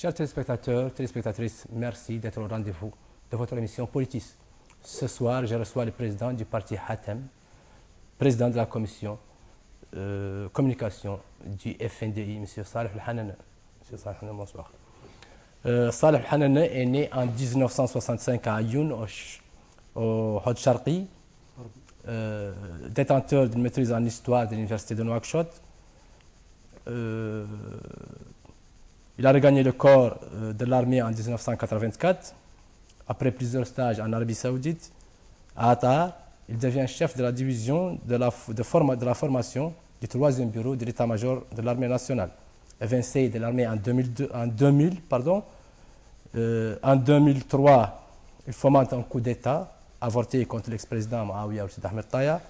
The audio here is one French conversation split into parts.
Chers téléspectateurs, téléspectatrices, merci d'être au rendez-vous de votre émission Politis. Ce soir, je reçois le président du parti Hatem, président de la commission communication du FNDI, M. Saleh El-Hanane. M. Saleh El-Hanane, bonsoir. Saleh El-Hanane est né en 1965 à Ayoun, au Hod Sharqi, détenteur d'une maîtrise en histoire de l'université de Nouakchott. Il a regagné le corps de l'armée en 1984. Après plusieurs stages en Arabie Saoudite, à Attar, il devient chef de la division de la formation du 3e bureau de l'état-major de l'armée nationale. Évincé de l'armée en 2000. En 2003, il fomente un coup d'État avorté contre l'ex-président Maouia Ould Ahmed Taya,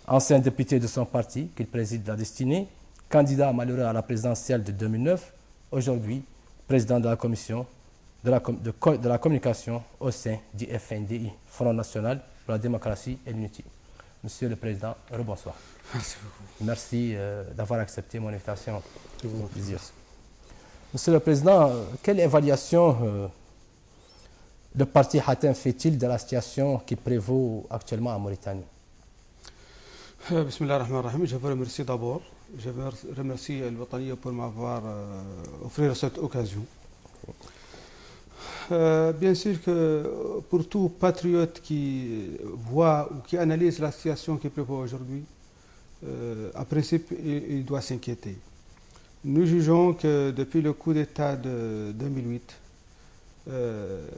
ancien député de son parti qu'il préside la destinée, candidat malheureux à la présidentielle de 2009, aujourd'hui président de la commission de la communication au sein du FNDI, Front National pour la démocratie et l'unité. Monsieur le Président, rebonsoir. Merci beaucoup. Merci d'avoir accepté mon invitation. C'est un plaisir. Monsieur le Président, quelle évaluation le parti Hatem fait-il de la situation qui prévaut actuellement en Mauritanie? Bismillah ar-Rahman ar-Rahim. Je vous remercie d'abord. Je remercie le Wataniya pour m'avoir offert cette occasion. Bien sûr que pour tout patriote qui voit ou qui analyse la situation qui prévaut aujourd'hui, en principe, il doit s'inquiéter. Nous jugeons que depuis le coup d'État de 2008,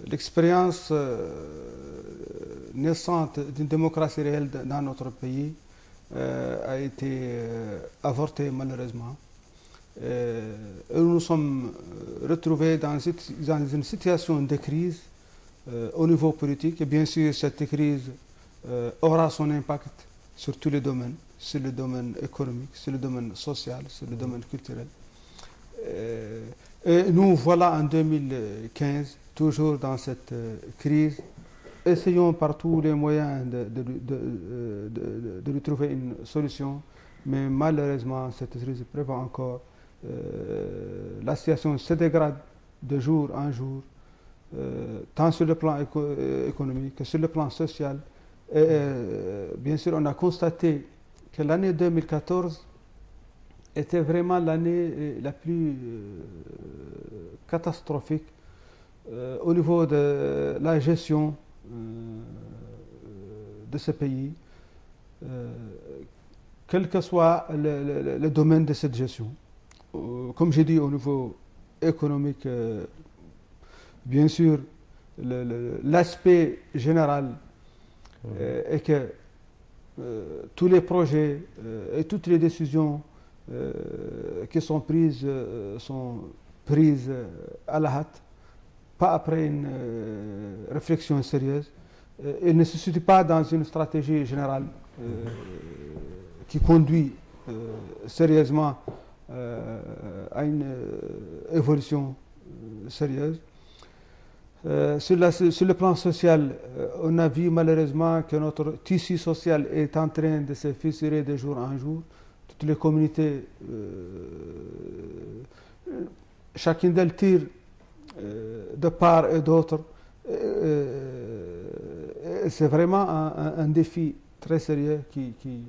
l'expérience naissante d'une démocratie réelle dans notre pays a été avortée malheureusement. Nous nous sommes retrouvés dans une situation de crise au niveau politique. Et bien sûr, cette crise aura son impact sur tous les domaines, sur le domaine économique, sur le domaine social, sur le domaine culturel. Et nous voilà en 2015, toujours dans cette crise. Essayons par tous les moyens de lui trouver une solution, mais malheureusement, cette crise prévaut encore. La situation se dégrade de jour en jour, tant sur le plan économique que sur le plan social. Et bien sûr, on a constaté que l'année 2014 était vraiment l'année la plus catastrophique au niveau de la gestion de ce pays, quel que soit le domaine de cette gestion. Comme j'ai dit, au niveau économique, bien sûr, l'aspect général est que tous les projets et toutes les décisions qui sont prises à la hâte, pas après une réflexion sérieuse. Elles ne se situent pas dans une stratégie générale qui conduit sérieusement à une évolution sérieuse. Sur le plan social, on a vu malheureusement que notre tissu social est en train de se fissurer de jour en jour. Toutes les communautés, chacune d'elles tire de part et d'autre. C'est vraiment un défi très sérieux qui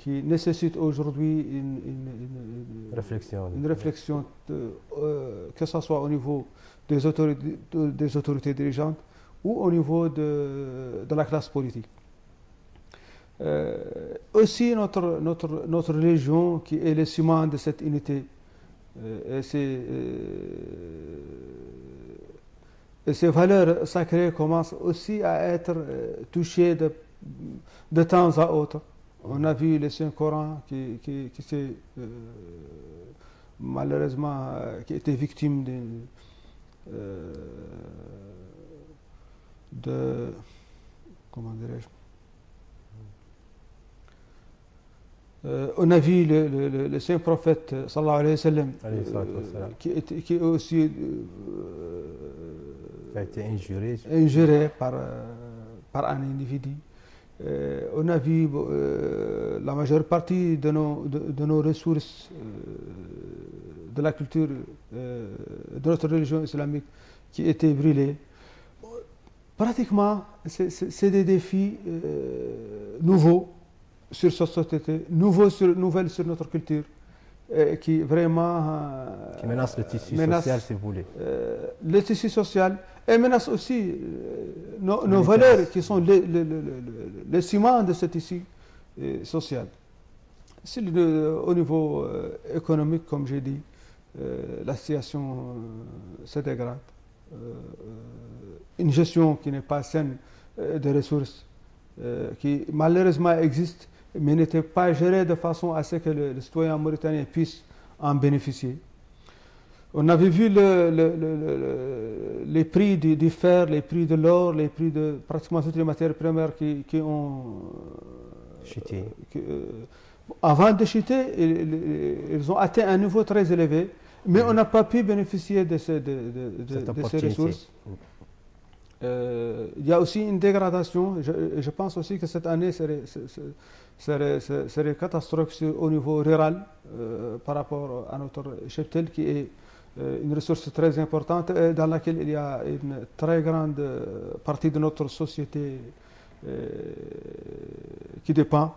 nécessite aujourd'hui une réflexion que ce soit au niveau des autorités dirigeantes ou au niveau de la classe politique. Aussi notre religion qui est le ciment de cette unité et ces valeurs sacrées commencent aussi à être touchées de temps à autre. On a vu le Saint-Coran qui s'est malheureusement qui était victime de comment dirais-je, on a vu le saint prophète sallallahu alayhi wa sallam qui est aussi a été injuré par un individu. On a vu la majeure partie de nos ressources de de la culture de notre religion islamique qui étaient brûlés. Pratiquement, c'est des défis nouveaux sur cette société, nouvelles sur notre culture, qui vraiment qui menace le tissu social, si vous voulez. Le tissu social et menace aussi nos valeurs qui sont le ciment de ce tissu social. Au niveau économique, comme j'ai dit, la situation se dégrade. Une gestion qui n'est pas saine des ressources, qui malheureusement existe, mais n'était pas gérée de façon à ce que le citoyen mauritanien puisse en bénéficier. On avait vu les prix du fer, les prix de l'or, les prix de pratiquement toutes les matières premières qui ont chuté. Avant de chuter, ils ont atteint un niveau très élevé, mais on n'a pas pu bénéficier de ces ressources. Il y a aussi une dégradation. Je pense aussi que cette année serait catastrophique au niveau rural par rapport à notre cheptel qui est une ressource très importante dans laquelle il y a une très grande partie de notre société qui dépend.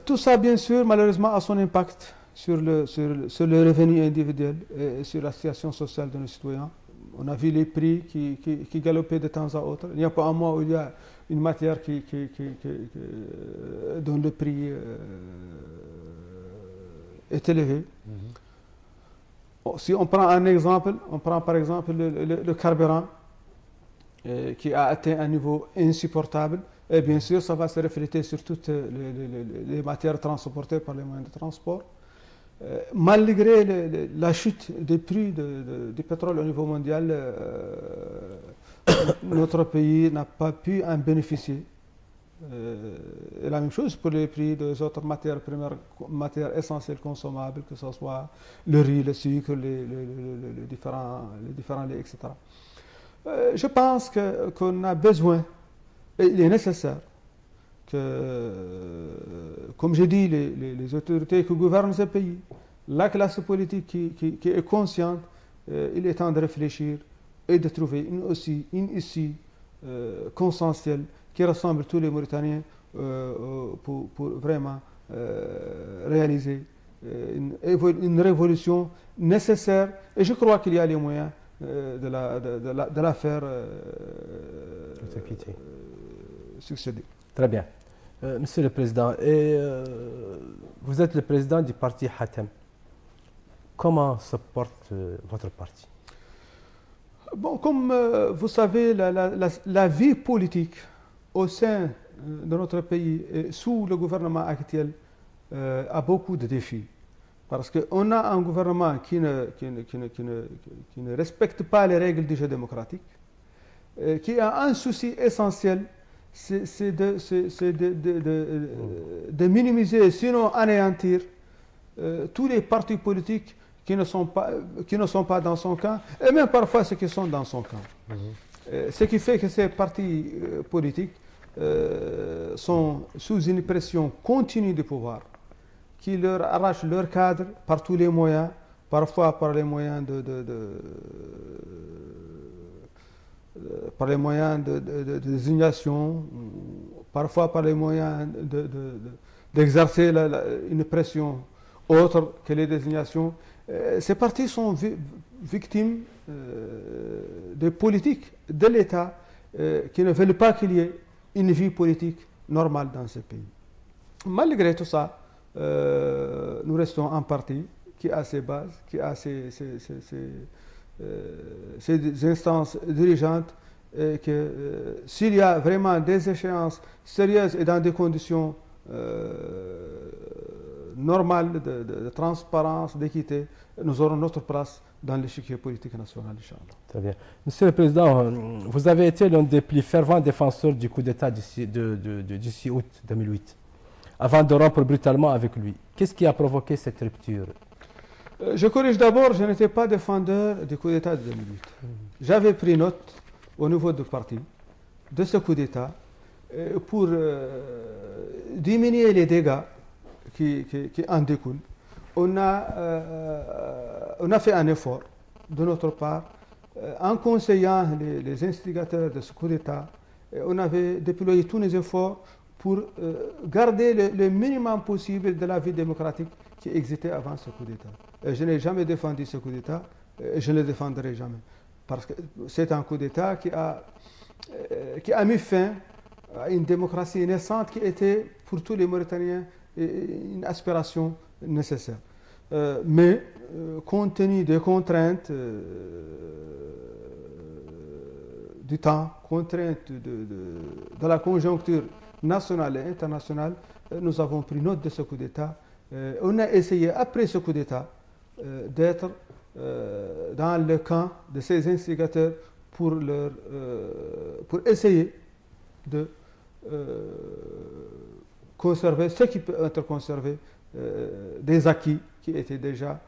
Tout ça, bien sûr, malheureusement, a son impact sur le revenu individuel et sur la situation sociale de nos citoyens. On a vu les prix qui galopaient de temps à autre. Il n'y a pas un mois où il y a une matière dont le prix est élevé. Si on prend un exemple, on prend par exemple le carburant qui a atteint un niveau insupportable. Et bien sûr, ça va se refléter sur toutes les matières transportées par les moyens de transport. Malgré la chute des prix du pétrole au niveau mondial, notre pays n'a pas pu en bénéficier. Et la même chose pour les prix des autres matières premières, matières essentielles consommables, que ce soit le riz, le sucre, les différents laits, etc. Je pense qu'on a besoin, et il est nécessaire, que, comme j'ai dit, les autorités qui gouvernent ce pays, la classe politique qui est consciente, il est temps de réfléchir et de trouver une issue consensuelle qui rassemble tous les Mauritaniens pour vraiment réaliser une révolution nécessaire. Et je crois qu'il y a les moyens de la faire succéder. Très bien. Monsieur le Président, vous êtes le président du parti Hatem. Comment se porte votre parti? Bon, comme vous savez, la vie politique au sein de notre pays, sous le gouvernement actuel, a beaucoup de défis. Parce qu'on a un gouvernement qui ne respecte pas les règles du jeu démocratique, qui a un souci essentiel, c'est de minimiser, sinon anéantir, tous les partis politiques qui ne sont pas dans son camp, et même parfois ceux qui sont dans son camp. Ce qui fait que ces partis politiques sont sous une pression continue du pouvoir, qui leur arrache leur cadre par tous les moyens, parfois par les moyens de désignation, parfois par les moyens d'exercer une pression autre que les désignations. Ces partis sont victimes des politiques de l'État qui ne veulent pas qu'il y ait une vie politique normale dans ce pays. Malgré tout ça, nous restons un parti qui a ses bases, qui a ses instances dirigeantes, et que s'il y a vraiment des échéances sérieuses et dans des conditions normales de transparence, d'équité, nous aurons notre place dans l'échiquier politique national, Inch'Allah. Très bien. Monsieur le Président, vous avez été l'un des plus fervents défenseurs du coup d'État du 6 août 2008, avant de rompre brutalement avec lui. Qu'est-ce qui a provoqué cette rupture? Je corrige d'abord, je n'étais pas défendeur du coup d'État de 2008. J'avais pris note au niveau du parti de ce coup d'État pour diminuer les dégâts qui en découlent. on a fait un effort de notre part en conseillant les instigateurs de ce coup d'État. On avait déployé tous nos efforts pour garder le minimum possible de la vie démocratique qui existait avant ce coup d'État. Je n'ai jamais défendu ce coup d'État et je ne le défendrai jamais. Parce que c'est un coup d'État qui a mis fin à une démocratie naissante qui était pour tous les Mauritaniens une aspiration nécessaire. Mais compte tenu des contraintes du temps, contraintes de la conjoncture nationale et internationale, nous avons pris note de ce coup d'État. On a essayé, après ce coup d'État, d'être dans le camp de ces instigateurs pour essayer de conserver ce qui peut être conservé des acquis qui étaient déjà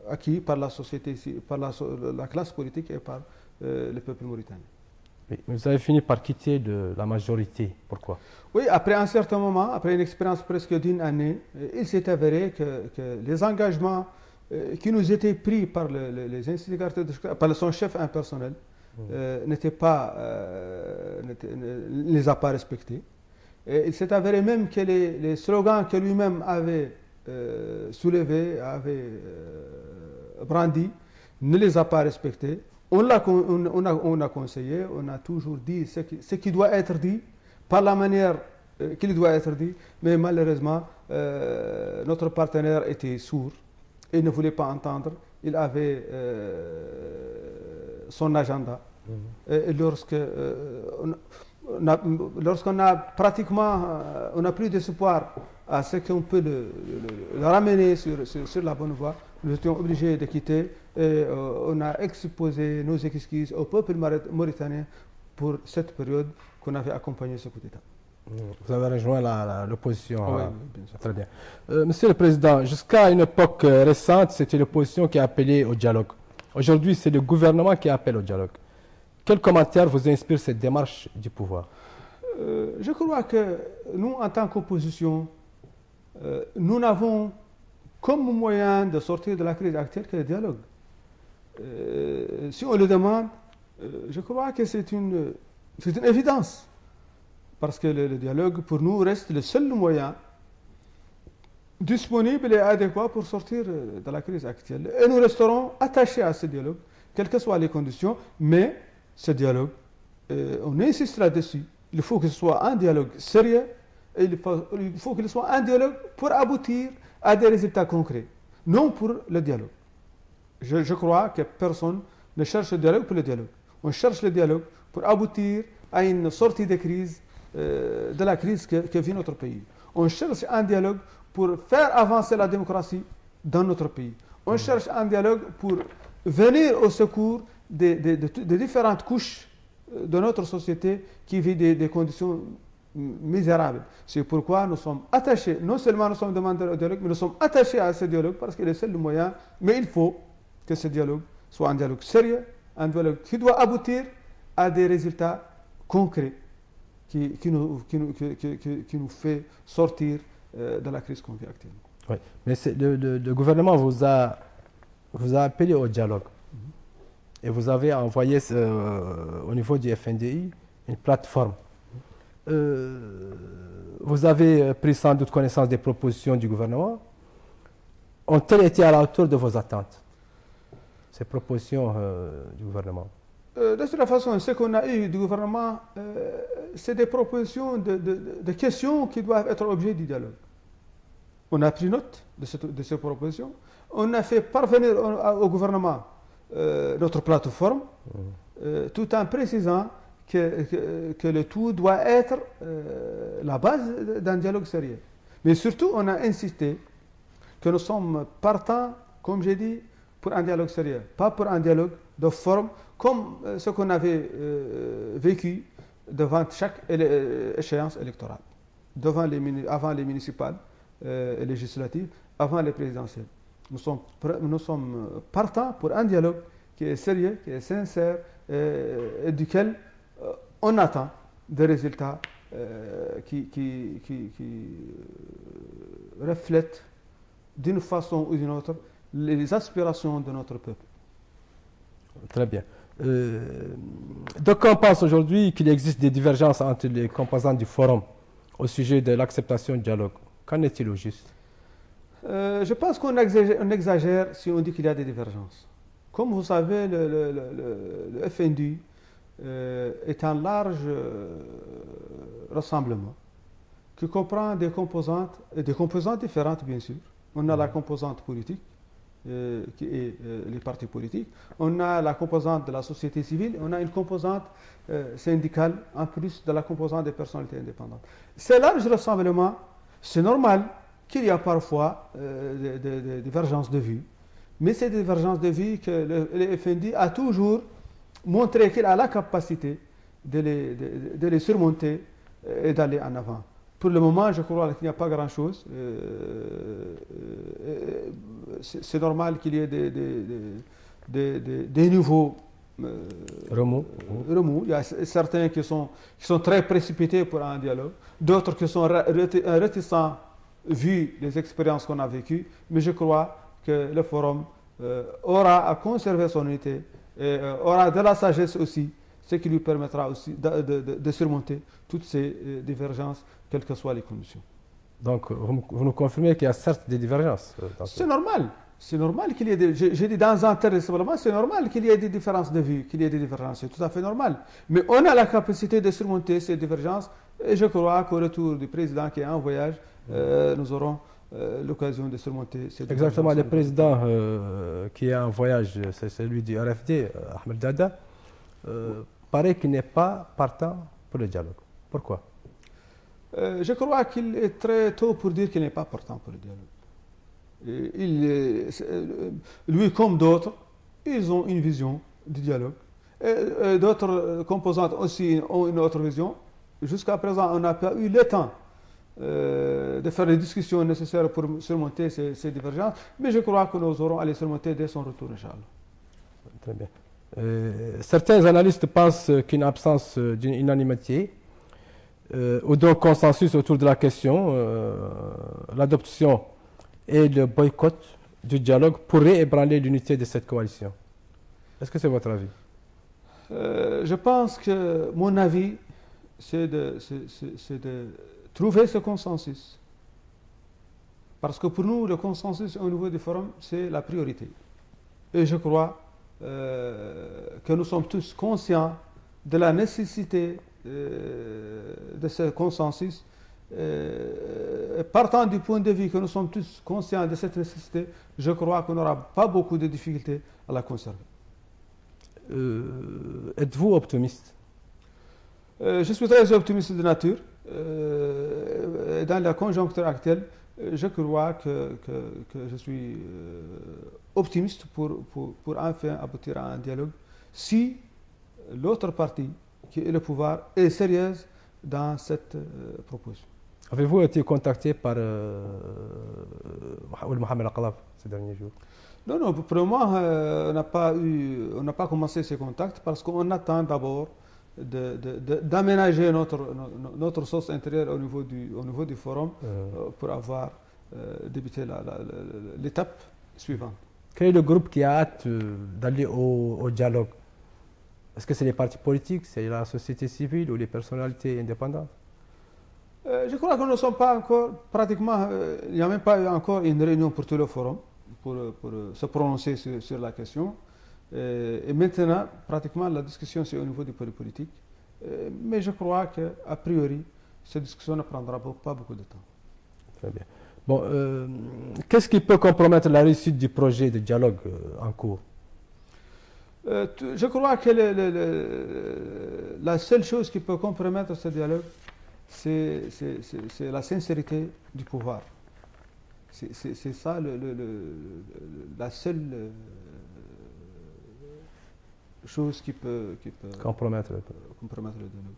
acquis par la société, par la classe politique et par le peuple mauritanien. Oui, vous avez fini par quitter la majorité. Pourquoi? Oui, après un certain moment, après une expérience presque d'une année, il s'est avéré que les engagements qui nous étaient pris par les instigateurs, par son chef impersonnel, ne les a pas respectés. Et il s'est avéré même que les slogans que lui-même avait soulevés, avait brandis, ne les a pas respectés. On a conseillé, on a toujours dit ce qui doit être dit, par la manière qu'il doit être dit, mais malheureusement, notre partenaire était sourd et ne voulait pas entendre. Il avait son agenda. Et lorsqu'on a pratiquement, on n'a plus d'espoir à ce qu'on peut le ramener sur la bonne voie, nous étions obligés de quitter et on a exposé nos excuses au peuple mauritanien pour cette période qu'on avait accompagné ce coup d'État. Vous avez rejoint l'opposition. Oui, bien sûr. Très bien. Monsieur le Président, jusqu'à une époque récente, c'était l'opposition qui appelait au dialogue. Aujourd'hui, c'est le gouvernement qui appelle au dialogue. Quel commentaire vous inspire cette démarche du pouvoir? Je crois que nous, en tant qu'opposition, nous n'avons comme moyen de sortir de la crise actuelle que le dialogue. Si on le demande, je crois que c'est une évidence. Parce que le dialogue, pour nous, reste le seul moyen disponible et adéquat pour sortir de la crise actuelle. Et nous resterons attachés à ce dialogue, quelles que soient les conditions, mais ce dialogue, on insistera dessus. Il faut que ce soit un dialogue sérieux et il faut qu'il soit un dialogue pour aboutir à des résultats concrets, non pour le dialogue. Je crois que personne ne cherche le dialogue pour le dialogue. On cherche le dialogue pour aboutir à une sortie de crise, de la crise que vit notre pays. On cherche un dialogue pour faire avancer la démocratie dans notre pays. On cherche un dialogue pour venir au secours des différentes couches de notre société qui vit des conditions misérables. C'est pourquoi nous sommes attachés, non seulement nous sommes demandeurs au dialogue, mais nous sommes attachés à ce dialogue parce qu'il est le seul moyen, mais il faut que ce dialogue soit un dialogue sérieux, un dialogue qui doit aboutir à des résultats concrets qui nous fait sortir de la crise qu'on vit actuellement. Oui, mais le gouvernement vous a appelé au dialogue. Et vous avez envoyé au niveau du FNDI une plateforme. Vous avez pris sans doute connaissance des propositions du gouvernement. Ont-elles été à la hauteur de vos attentes, ces propositions du gouvernement? De toute façon, ce qu'on a eu du gouvernement, c'est des propositions de questions qui doivent être objet du dialogue. On a pris note de ces propositions. On a fait parvenir au gouvernement notre plateforme, tout en précisant que le tout doit être la base d'un dialogue sérieux. Mais surtout, on a insisté que nous sommes partants, comme j'ai dit, pour un dialogue sérieux, pas pour un dialogue de forme, comme ce qu'on avait vécu devant chaque échéance électorale, avant les municipales et législatives, avant les présidentielles. Nous sommes partants pour un dialogue qui est sérieux, qui est sincère et duquel on attend des résultats reflète d'une façon ou d'une autre les aspirations de notre peuple. Très bien. Donc on pense aujourd'hui qu'il existe des divergences entre les composantes du forum au sujet de l'acceptation du dialogue. Qu'en est-il au juste? Je pense qu'on exagère si on dit qu'il y a des divergences. Comme vous savez, le FND est un large rassemblement qui comprend des composantes différentes, bien sûr. On a la composante politique, qui est les partis politiques. On a la composante de la société civile. On a une composante syndicale, en plus de la composante des personnalités indépendantes. Ces larges rassemblements, c'est normal qu'il y a parfois des divergences de vues. Mais c'est des divergences de vues que le FND a toujours montré qu'il a la capacité de les surmonter et d'aller en avant. Pour le moment, je crois qu'il n'y a pas grand-chose. C'est normal qu'il y ait des nouveaux remous. Il y a certains qui sont très précipités pour un dialogue, d'autres qui sont réticents vu les expériences qu'on a vécues. Mais je crois que le forum aura à conserver son unité et aura de la sagesse aussi, ce qui lui permettra aussi de surmonter toutes ces divergences, quelles que soient les conditions. Donc, vous nous confirmez qu'il y a certes des divergences C'est normal. C'est normal qu'il y ait j'ai dit dans un tel rassemblement, c'est normal qu'il y ait des différences de vue, qu'il y ait des divergences. C'est tout à fait normal. Mais on a la capacité de surmonter ces divergences. Et je crois qu'au retour du président qui est en voyage, nous aurons l'occasion de surmonter ces divergences. Exactement. Le président qui est en voyage, c'est celui du RFD, Ahmed Dada, paraît qu'il n'est pas partant pour le dialogue. Pourquoi? Je crois qu'il est très tôt pour dire qu'il n'est pas partant pour le dialogue. Lui comme d'autres, ils ont une vision du dialogue. Et d'autres composantes aussi ont une autre vision. Jusqu'à présent, on n'a pas eu le temps de faire les discussions nécessaires pour surmonter ces divergences. Mais je crois que nous aurons à les surmonter dès son retour, Inch'Allah. Très bien. Certains analystes pensent qu'une absence d'une unanimité ou d'un consensus autour de la question, l'adoption et le boycott du dialogue pourrait ébranler l'unité de cette coalition. Est-ce que c'est votre avis? Je pense que mon avis, c'est de trouver ce consensus. Parce que pour nous, le consensus au niveau du forum, c'est la priorité. Et je crois que nous sommes tous conscients de la nécessité de ce consensus. Partant du point de vue que nous sommes tous conscients de cette nécessité, je crois qu'on n'aura pas beaucoup de difficultés à la conserver. Êtes-vous optimiste? Je suis très optimiste de nature. Dans la conjoncture actuelle, je crois que je suis optimiste pour enfin aboutir à un dialogue si l'autre partie, qui est le pouvoir, est sérieuse dans cette proposition. Avez-vous été contacté par Mohamed Aqlab ces derniers jours? Non, pour le moment, on n'a pas commencé ces contacts parce qu'on attend d'abord d'aménager notre source intérieure au niveau du forum pour avoir débuté l'étape suivante. Quel est le groupe qui a hâte d'aller au dialogue? Est-ce que c'est les partis politiques, c'est la société civile ou les personnalités indépendantes? Je crois que nous ne sommes pas encore, pratiquement, il n'y a même pas eu encore une réunion pour tout le forum pour se prononcer sur la question. Et maintenant, pratiquement, la discussion, c'est au niveau du politique. Mais je crois qu'a priori, cette discussion ne prendra pas beaucoup de temps. Très bien. Bon, qu'est-ce qui peut compromettre la réussite du projet de dialogue en cours? Je crois que la seule chose qui peut compromettre ce dialogue, c'est la sincérité du pouvoir. C'est ça la seule chose qui peut compromettre le dialogue.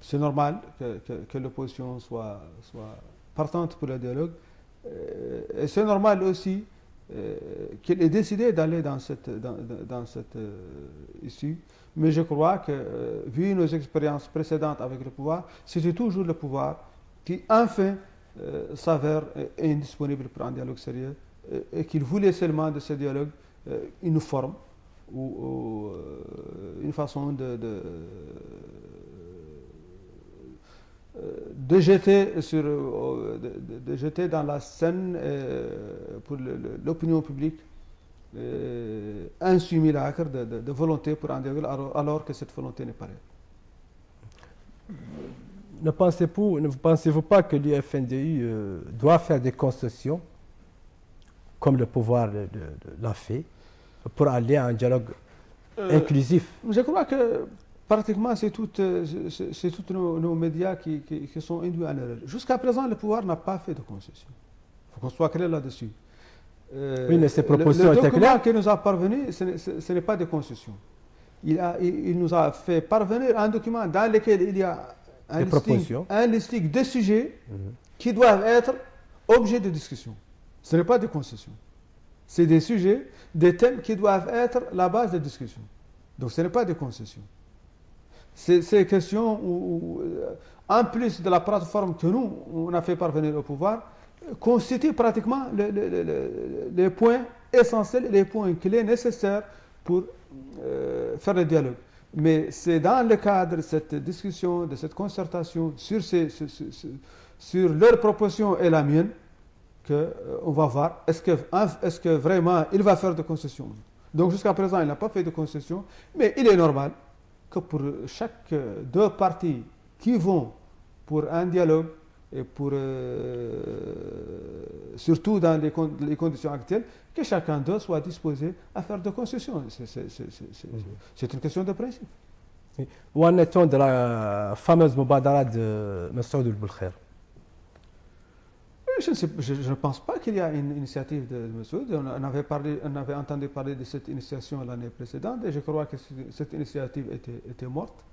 C'est normal que l'opposition soit partante pour le dialogue. Et c'est normal aussi qu'il ait décidé d'aller dans cette issue. Mais je crois que, vu nos expériences précédentes avec le pouvoir, c'était toujours le pouvoir qui, enfin, s'avère indisponible pour un dialogue sérieux et qu'il voulait seulement de ce dialogue une forme ou une façon de jeter dans la scène pour l'opinion publique un simulacre de volonté pour un dialogue alors que cette volonté n'est pas réelle. Ne pensez-vous pas que l'UFNDI doit faire des concessions, comme le pouvoir l'a fait, pour aller à un dialogue inclusif? Je crois que pratiquement c'est tous nos médias qui sont induits en erreur. Jusqu'à présent, le pouvoir n'a pas fait de concessions. Il faut qu'on soit clair là-dessus. Oui, mais ces propositions étaient claires. Le document qui nous a parvenu, ce n'est pas de concession. Il nous a fait parvenir un document dans lequel il y a un listing de sujets qui doivent être objet de discussion. Ce n'est pas de concession. C'est des sujets, des thèmes qui doivent être la base de discussion. Donc ce n'est pas des concessions. Ces questions, en plus de la plateforme que nous, on a fait parvenir au pouvoir, constituent pratiquement les points essentiels, les points clés nécessaires pour faire le dialogue. Mais c'est dans le cadre de cette discussion, de cette concertation sur leur proposition et la mienne qu'on va voir est-ce que vraiment il va faire de concessions. Donc jusqu'à présent, il n'a pas fait de concessions, mais il est normal que pour chaque deux parties qui vont pour un dialogue et pour surtout dans les conditions actuelles, que chacun d'eux soit disposé à faire de concessions. C'est une question de principe. Où en est-on de la fameuse Mubadara de Massoud El-Boulkhair? Je ne pense pas qu'il y a une initiative de Massoud. On avait entendu parler de cette initiation l'année précédente et je crois que cette initiative était morte.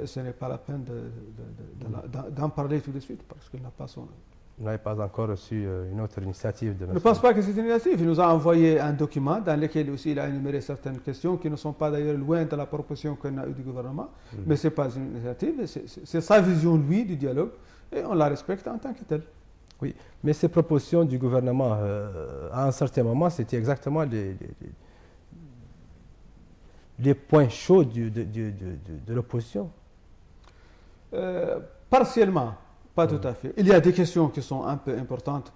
Ce n'est pas la peine d'en parler tout de suite parce qu'il n'a pas son... Vous n'avez pas encore reçu une autre initiative de Massoud? Je ne pense pas que c'est une initiative. Il nous a envoyé un document dans lequel aussi il a énuméré certaines questions qui ne sont pas d'ailleurs loin de la proposition qu'on a eue du gouvernement. Mais ce n'est pas une initiative. C'est sa vision, lui, du dialogue et on la respecte en tant que telle. Oui, mais ces propositions du gouvernement, à un certain moment, c'était exactement les points chauds de l'opposition. Partiellement, pas tout à fait. Il y a des questions qui sont un peu importantes,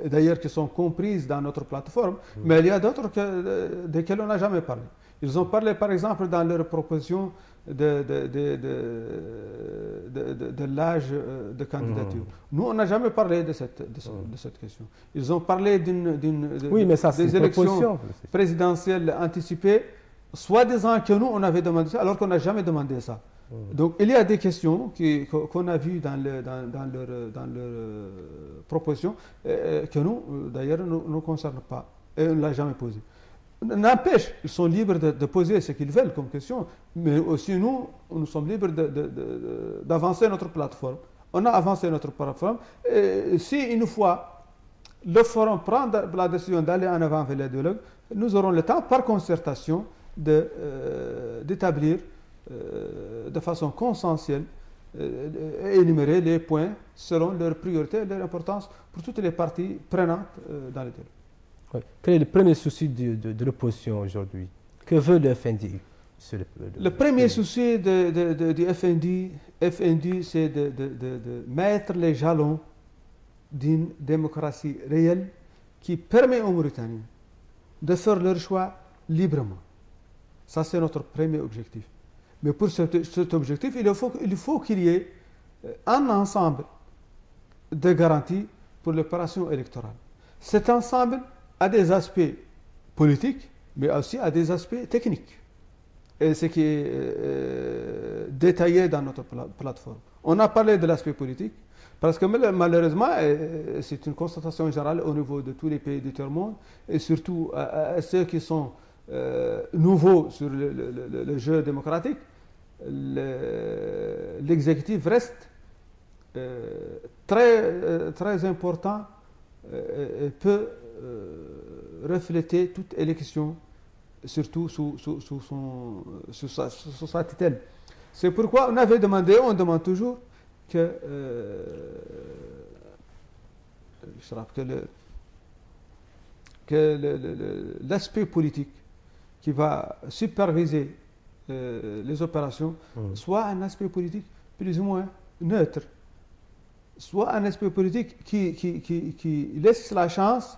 d'ailleurs qui sont comprises dans notre plateforme, mais il y a d'autres desquelles on n'a jamais parlé. Ils ont parlé, par exemple, dans leur proposition de l'âge de candidature. Nous, on n'a jamais parlé de cette question. Ils ont parlé des élections présidentielles anticipées, soi-disant que nous, on avait demandé ça, alors qu'on n'a jamais demandé ça. Donc, il y a des questions qu'on a vues dans leur proposition que nous, d'ailleurs, ne nous concernent pas et on ne l'a jamais posée. N'empêche, ils sont libres de poser ce qu'ils veulent comme question, mais aussi nous sommes libres d'avancer notre plateforme. On a avancé notre plateforme. Et si une fois le forum prend la décision d'aller en avant vers le dialogue, nous aurons le temps, par concertation, d'établir de façon consensuelle et énumérer les points selon leur priorité et leur importance pour toutes les parties prenantes dans le dialogue. Oui. Quel est le premier souci de l'opposition aujourd'hui? Que veut le FNDI? Le premier souci du FNDI, c'est de mettre les jalons d'une démocratie réelle qui permet aux Mauritaniens de faire leur choix librement. Ça, c'est notre premier objectif. Mais pour cet objectif, il faut qu'il y ait un ensemble de garanties pour l'opération électorale. Cet ensemble a des aspects politiques, mais aussi a des aspects techniques. Et ce qui est détaillé dans notre plateforme. On a parlé de l'aspect politique, parce que malheureusement, c'est une constatation générale au niveau de tous les pays du tiers-monde, et surtout à ceux qui sont nouveaux sur le jeu démocratique, l'exécutif reste très important et peut refléter toute élection, surtout sous sa tutelle. C'est pourquoi on avait demandé, on demande toujours que, l'aspect politique qui va superviser les opérations soit un aspect politique plus ou moins neutre, soit un aspect politique qui laisse la chance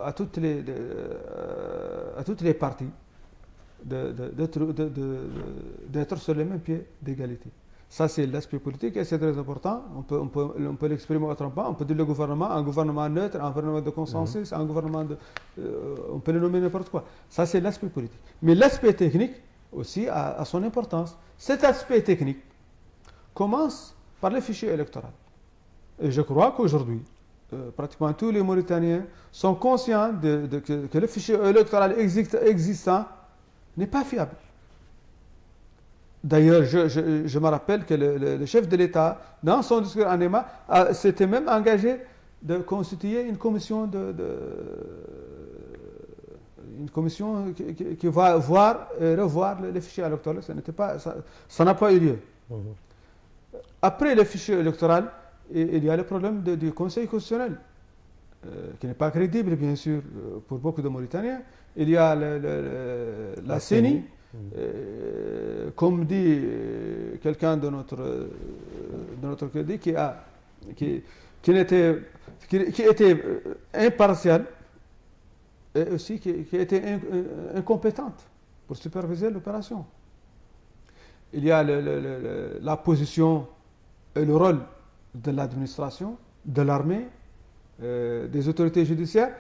à toutes les parties d'être sur le même pied d'égalité. Ça, c'est l'aspect politique et c'est très important. On peut l'exprimer autrement. On peut dire un gouvernement neutre, un gouvernement de consensus, un gouvernement on peut le nommer n'importe quoi. Ça, c'est l'aspect politique. Mais l'aspect technique aussi a son importance. Cet aspect technique commence par le fichier électoral. Et je crois qu'aujourd'hui, pratiquement tous les Mauritaniens sont conscients que le fichier électoral existant n'est pas fiable. D'ailleurs, je me rappelle que le chef de l'État, dans son discours en EMA, s'était même engagé de constituer une commission qui va revoir les fichiers électoraux. Ça n'a pas eu lieu. Après le fichier électoral, il y a le problème du Conseil constitutionnel, qui n'est pas crédible, bien sûr, pour beaucoup de Mauritaniens. Il y a la CENI. Comme dit quelqu'un de notre crédit qui était impartial et aussi qui était incompétente pour superviser l'opération. Il y a la position et le rôle de l'administration, de l'armée, des autorités judiciaires.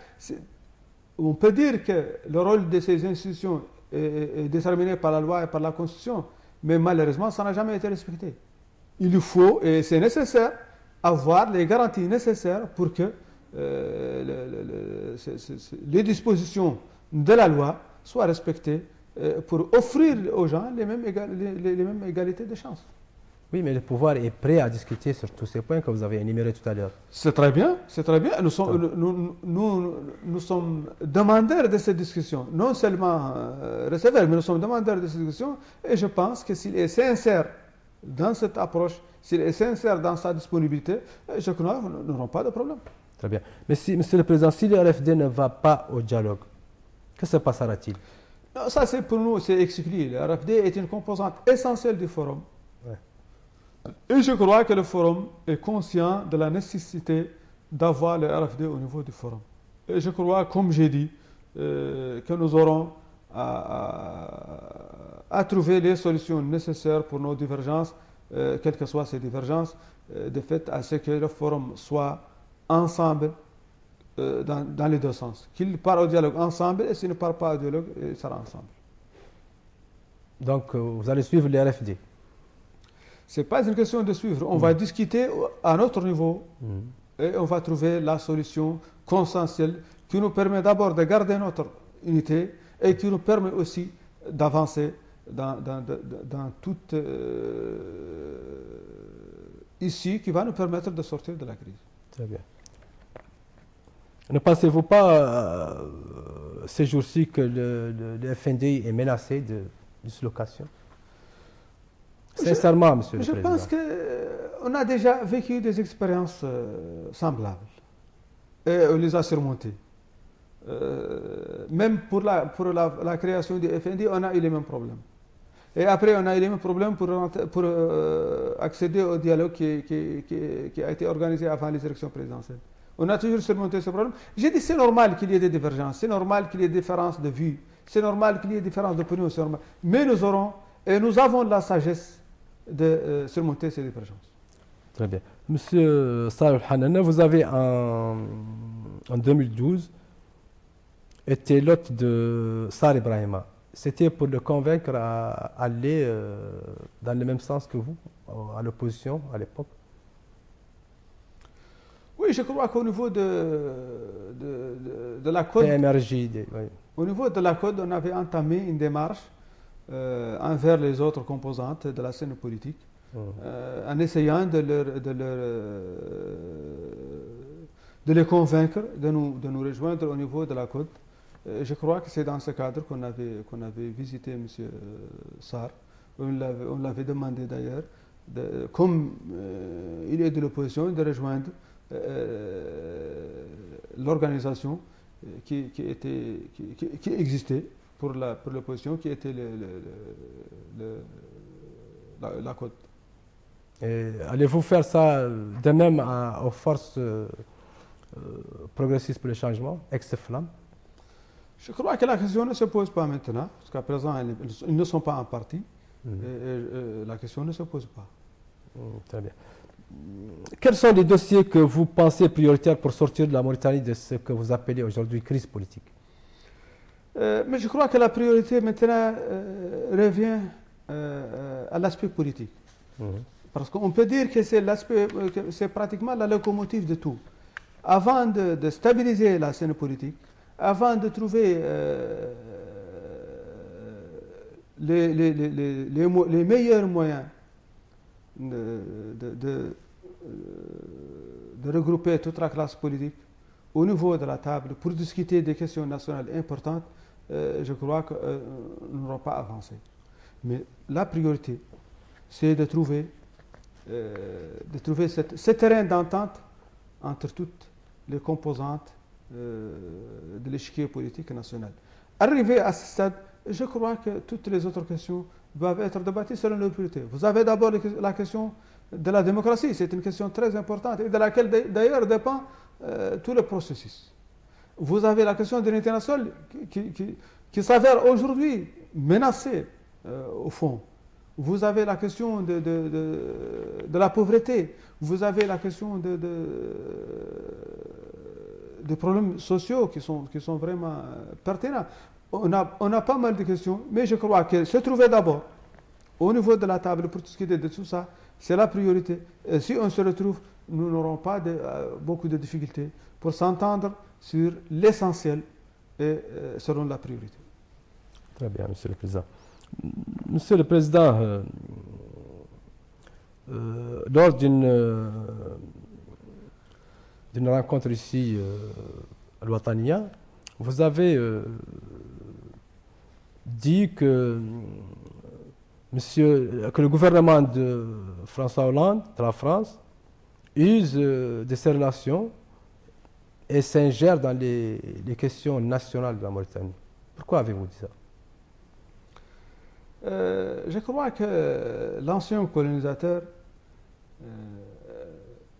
On peut dire que le rôle de ces institutions est déterminé par la loi et par la Constitution, mais malheureusement, ça n'a jamais été respecté. Il faut, et c'est nécessaire, avoir les garanties nécessaires pour que les dispositions de la loi soient respectées pour offrir aux gens les mêmes égalités de chances. Oui, mais le pouvoir est prêt à discuter sur tous ces points que vous avez énumérés tout à l'heure. C'est très bien, c'est très bien. Nous sommes demandeurs de cette discussion, non seulement receveurs, mais nous sommes demandeurs de cette discussion. Et je pense que s'il est sincère dans cette approche, s'il est sincère dans sa disponibilité, je crois que nous n'aurons pas de problème. Très bien. Mais Monsieur le Président, si le RFD ne va pas au dialogue, que se passera-t-il? Ça, c'est pour nous, c'est expliqué. Le RFD est une composante essentielle du forum. Et je crois que le forum est conscient de la nécessité d'avoir le RFD au niveau du forum. Et je crois, comme j'ai dit, que nous aurons à trouver les solutions nécessaires pour nos divergences, quelles que soient ces divergences, de fait à ce que le forum soit ensemble dans les deux sens. Qu'il part au dialogue ensemble et s'il ne part pas au dialogue, il sera ensemble. Donc vous allez suivre le RFD? Ce n'est pas une question de suivre. On va discuter à notre niveau et on va trouver la solution consensuelle qui nous permet d'abord de garder notre unité et qui nous permet aussi d'avancer dans toute issue qui va nous permettre de sortir de la crise. Très bien. Ne pensez-vous pas ces jours-ci que le FNDI est menacé de dislocation? Sincèrement, Monsieur le Président. Je pense qu'on a déjà vécu des expériences semblables et on les a surmontées. Même pour la création du FND, on a eu les mêmes problèmes. Et après, on a eu les mêmes problèmes pour accéder au dialogue qui a été organisé avant les élections présidentielles. On a toujours surmonté ce problème. J'ai dit c'est normal qu'il y ait des divergences, c'est normal qu'il y ait des différences de vue, c'est normal qu'il y ait des différences d'opinion, mais nous avons la sagesse de surmonter ces divergences. Très bien. Monsieur Salih Hanana, vous avez en 2012 été l'hôte de Sarr Ibrahima. C'était pour le convaincre à aller dans le même sens que vous, à l'opposition à l'époque? Oui, je crois qu'au niveau de la CODE, au niveau de la CODE, on avait entamé une démarche envers les autres composantes de la scène politique, en essayant de de les convaincre de nous rejoindre au niveau de la côte. Je crois que c'est dans ce cadre qu'on avait visité M. Sarr. On l'avait demandé d'ailleurs, comme il est de l'opposition, de rejoindre l'organisation qui existait pour l'opposition, qui était la côte. Et allez-vous faire ça de même aux forces progressistes pour le changement, ex-Flamme? Je crois que la question ne se pose pas maintenant, parce qu'à présent, ils ne sont pas en parti. La question ne se pose pas. Très bien. Quels sont les dossiers que vous pensez prioritaires pour sortir de la Mauritanie de ce que vous appelez aujourd'hui crise politique? Mais je crois que la priorité maintenant revient à l'aspect politique. Parce qu'on peut dire que c'est pratiquement la locomotive de tout. Avant de stabiliser la scène politique, avant de trouver les meilleurs moyens de regrouper toute la classe politique au niveau de la table pour discuter des questions nationales importantes, je crois que nous n'aurons pas avancé. Mais la priorité, c'est de trouver ce terrain d'entente entre toutes les composantes de l'échiquier politique national. Arrivé à ce stade, je crois que toutes les autres questions doivent être débattues selon leur priorité. Vous avez d'abord la question de la démocratie, c'est une question très importante et de laquelle d'ailleurs dépend tout le processus. Vous avez la question de l'unité nationale qui s'avère aujourd'hui menacée au fond. Vous avez la question de la pauvreté, vous avez la question des problèmes sociaux qui sont vraiment pertinents. On a pas mal de questions, mais je crois que se trouver d'abord au niveau de la table pour discuter de tout ça, c'est la priorité. Et si on se retrouve, nous n'aurons pas beaucoup de difficultés pour s'entendre sur l'essentiel et selon la priorité. Très bien, Monsieur le Président. Monsieur le Président, lors d'une rencontre ici à l'Ouattania, vous avez dit que le gouvernement de François Hollande, de la France, use de ses relations et s'ingère dans les questions nationales de la Mauritanie. Pourquoi avez-vous dit ça? Je crois que l'ancien colonisateur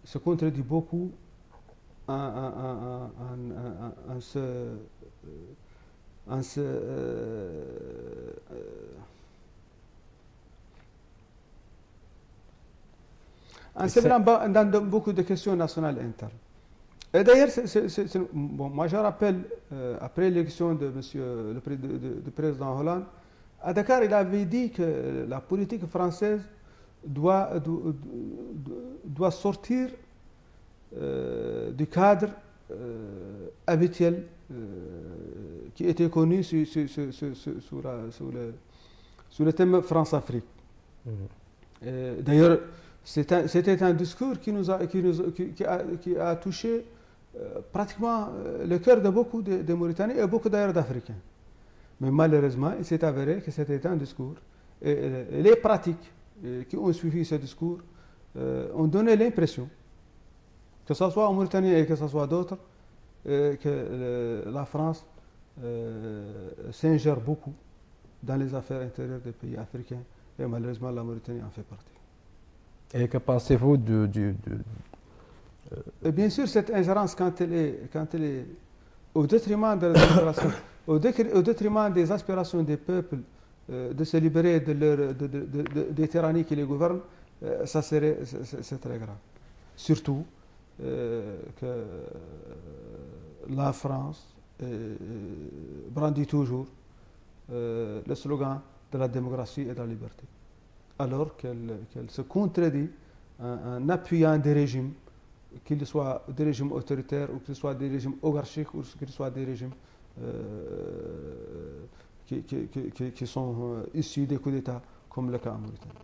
se contredit beaucoup en s'éveillant dans beaucoup de questions nationales internes. Et d'ailleurs, moi je rappelle, après l'élection de le président Hollande, à Dakar, il avait dit que la politique française doit sortir du cadre habituel qui était connu sous le thème France-Afrique. D'ailleurs, c'était un discours qui a touché pratiquement le cœur de beaucoup de Mauritaniens et beaucoup d'ailleurs d'Africains. Mais malheureusement, il s'est avéré que c'était un discours. Et les pratiques qui ont suivi ce discours ont donné l'impression, que ce soit en Mauritanie et que ce soit d'autres, que la France s'ingère beaucoup dans les affaires intérieures des pays africains. Et malheureusement, la Mauritanie en fait partie. Et que pensez-vous Et bien sûr, cette ingérence, quand elle est au détriment de la démocratie, au détriment des aspirations des peuples de se libérer des tyrannies qui les gouvernent, c'est très grave. Surtout que la France brandit toujours le slogan de la démocratie et de la liberté, alors qu'elle se contredit en appuyant des régimes, qu'ils soient des régimes autoritaires ou qu'ils soient des régimes oligarchiques ou qu'ils soient des régimes qui sont issus des coups d'État, comme le cas en Mauritanie.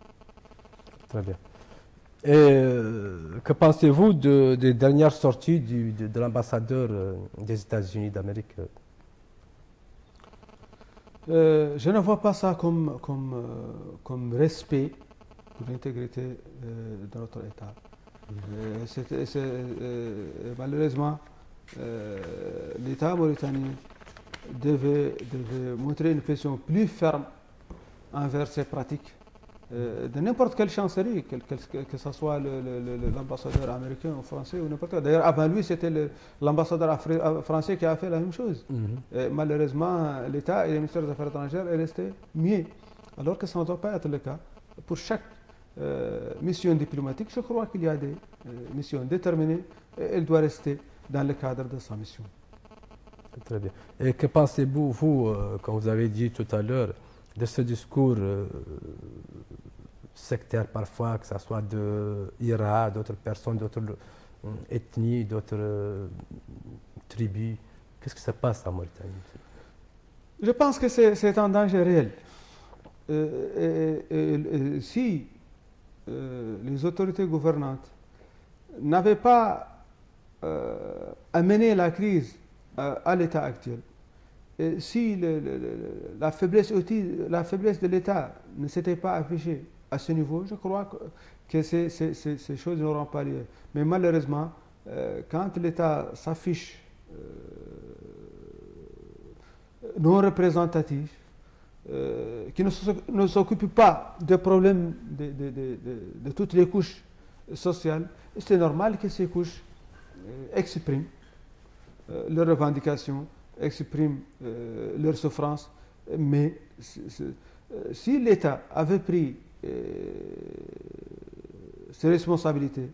Très bien. Et que pensez-vous des dernières sorties de l'ambassadeur des États-Unis d'Amérique? Je ne vois pas ça comme respect pour l'intégrité de notre État. Malheureusement, l'État mauritanien devait montrer une position plus ferme envers ces pratiques de n'importe quelle chancellerie, que ce soit l'ambassadeur américain ou français ou n'importe quel. D'ailleurs, avant lui, c'était l'ambassadeur français qui a fait la même chose. Malheureusement, l'État et le ministère des Affaires étrangères est resté muet, alors que ça ne doit pas être le cas. Pour chaque mission diplomatique, je crois qu'il y a des missions déterminées et elle doit rester dans le cadre de sa mission. Très bien. Et que pensez-vous, vous, comme vous avez dit tout à l'heure, de ce discours sectaire parfois, que ce soit de IRA, d'autres personnes, d'autres ethnies, d'autres tribus? Qu'est-ce qui se passe en Mauritanie? Je pense que c'est un danger réel. Si les autorités gouvernantes n'avaient pas amené la crise à l'état actuel, et si la faiblesse de l'État ne s'était pas affichée à ce niveau, je crois que ces choses n'auront pas lieu. Mais malheureusement, quand l'État s'affiche non représentatif, qui ne s'occupe pas des problèmes de toutes les couches sociales, c'est normal que ces couches expriment leurs revendications, expriment leurs souffrances. Mais si l'État avait pris ses responsabilités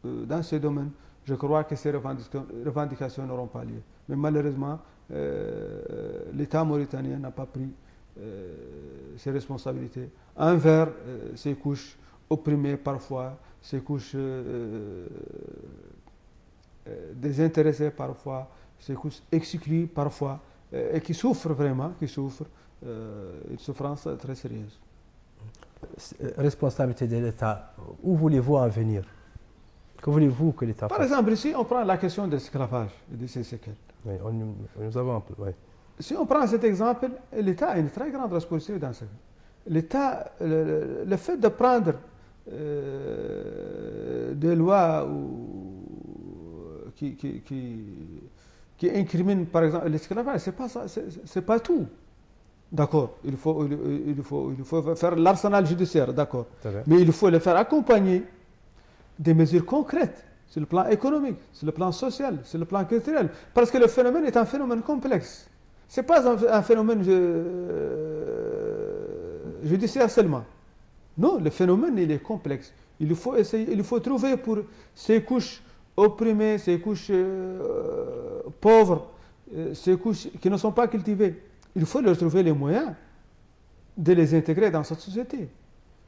dans ces domaines, je crois que ces revendications n'auront pas lieu. Mais malheureusement, l'État mauritanien n'a pas pris ses responsabilités envers ces couches opprimées parfois, ces couches désintéressées parfois, ces couches exclues parfois, et qui souffrent vraiment, une souffrance très sérieuse. Responsabilité de l'État, où voulez-vous en venir? Que voulez-vous que l'État fasse? Par exemple, ici, on prend la question de l'esclavage et de ses séquelles. Oui, nous avons un peu, oui. Si on prend cet exemple, l'État a une très grande responsabilité dans ça. L'État, le fait de prendre des lois qui incriminent, par exemple, l'esclavage, c'est pas tout. D'accord, il faut faire l'arsenal judiciaire, d'accord. Mais il faut le faire accompagner des mesures concrètes sur le plan économique, sur le plan social, sur le plan culturel. Parce que le phénomène est un phénomène complexe. Ce n'est pas un phénomène judiciaire seulement. Non, le phénomène, il est complexe. Il faut trouver pour ces couches opprimées, ces couches pauvres, ces couches qui ne sont pas cultivées, il faut leur trouver les moyens de les intégrer dans cette société.